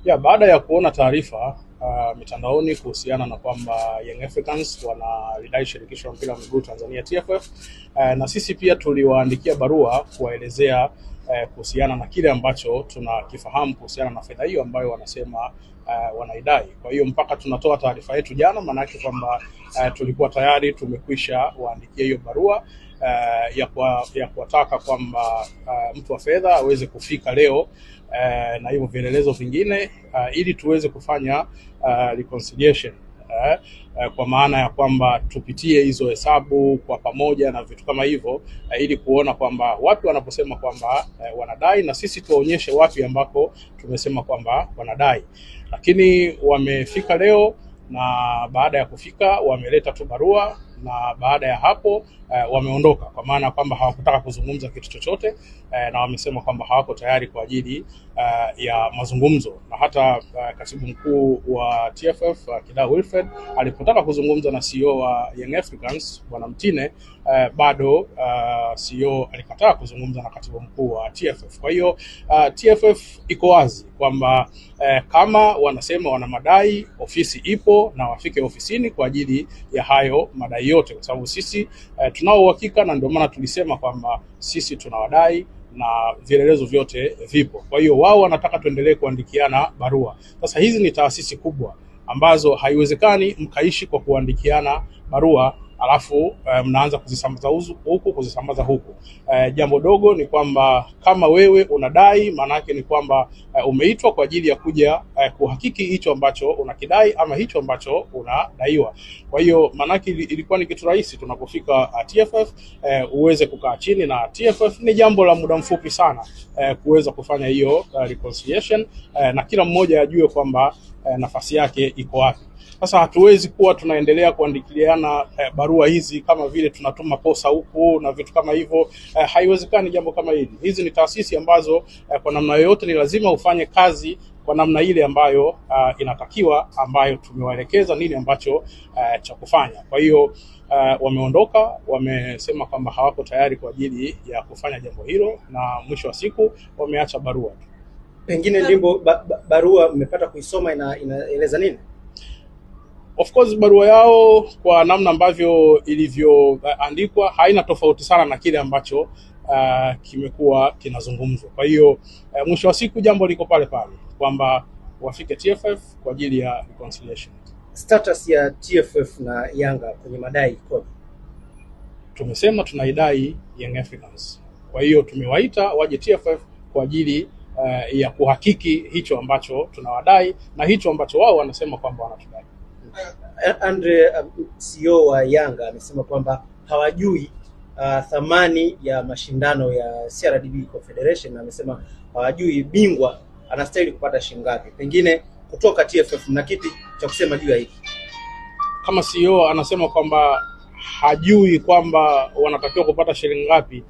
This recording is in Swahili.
Ya, baada ya kuona taarifa mitandaoni kuhusiana na kwamba Young Africans wanalidai shirikisho la mpira wa miguu Tanzania TFF, na sisi pia tuliwaandikia barua kuwaelezea kuhusiana na kile ambacho tunakifahamu kuhusiana na fedha hiyo ambayo wanasema wanaidai. Kwa hiyo mpaka tunatoa taarifa yetu jana, maana yake kwamba tulikuwa tayari tumekwisha waandikia hiyo barua ya kuwataka kwamba mtu wa fedha aweze kufika leo na hivyo vielelezo vingine ili tuweze kufanya reconciliation, kwa maana ya kwamba tupitie hizo hesabu kwa pamoja na vitu kama hivyo, ili kuona kwamba wapi wanaposema kwamba wanadai na sisi tuwaonyeshe wapi ambako tumesema kwamba wanadai. Lakini wamefika leo, na baada ya kufika wameleta tu barua, na baada ya hapo wameondoka, kwa maana kwamba hawakutaka kuzungumza kitu chochote, na wamesema kwamba hawako tayari kwa ajili ya mazungumzo. Na hata katibu mkuu wa TFF Kidau Wilfred alipotaka kuzungumza na CEO wa Young Africans Bwana Mtine, bado CEO alikataa kuzungumza na katibu mkuu wa TFF. Kwa hiyo TFF iko wazi kwamba kama wanasema wana madai, ofisi ipo na wafike ofisini kwa ajili ya hayo madai yote, kwa sababu sisi tunao uhakika, na ndio maana tulisema kwamba sisi tunawadai na vielelezo vyote vipo. Kwa hiyo wao wanataka tuendelee kuandikiana barua. Sasa hizi ni taasisi kubwa ambazo haiwezekani mkaishi kwa kuandikiana barua alafu mnaanza kuzisambaza huku kuzisambaza huku. Jambo dogo ni kwamba kama wewe unadai, maana yake ni kwamba umeitwa kwa ajili ya kuja kuhakiki hicho ambacho unakidai ama hicho ambacho unadaiwa. Kwa hiyo maana yake ilikuwa ni kitu rahisi tunapofika TFF uweze kukaa chini na TFF. Ni jambo la muda mfupi sana kuweza kufanya hiyo reconciliation, na kila mmoja ajue kwamba nafasi yake iko wapi. Sasa hatuwezi kuwa tunaendelea kuandikiliana barua hizi kama vile tunatuma posa huku na vitu kama hivyo. Haiwezekani jambo kama hili. Hizi ni taasisi ambazo kwa namna yoyote ni lazima ufanye kazi kwa namna ile ambayo inatakiwa, ambayo tumewaelekeza nini ambacho cha kufanya. Kwa hiyo wameondoka, wamesema kwamba hawako tayari kwa ajili ya kufanya jambo hilo, na mwisho wa siku wameacha barua. Pengine ndimbo barua mmepata kuisoma, inaeleza nini? Of course barua yao kwa namna ambavyo ilivyoandikwa haina tofauti sana na kile ambacho kimekuwa kinazungumzwa. Kwa hiyo mwisho wa siku jambo liko pale pale kwamba wafike TFF kwa ajili ya reconciliation. Status ya TFF na Yanga kwenye madai iko? Tumesema tunaidai Young Africans. Kwa hiyo tumewaita waje TFF kwa ajili ya kuhakiki hicho ambacho tunawadai na hicho ambacho wao wanasema kwamba wanatudai. Andre, CEO wa Yanga amesema kwamba hawajui thamani ya mashindano ya CRDB Confederation, na amesema hawajui bingwa anastahili kupata shilingi ngapi. Pengine kutoka TFF na kipi cha kusema juu ya hiki? Kama CEO anasema kwamba hajui kwamba wanatakiwa kupata shilingi ngapi,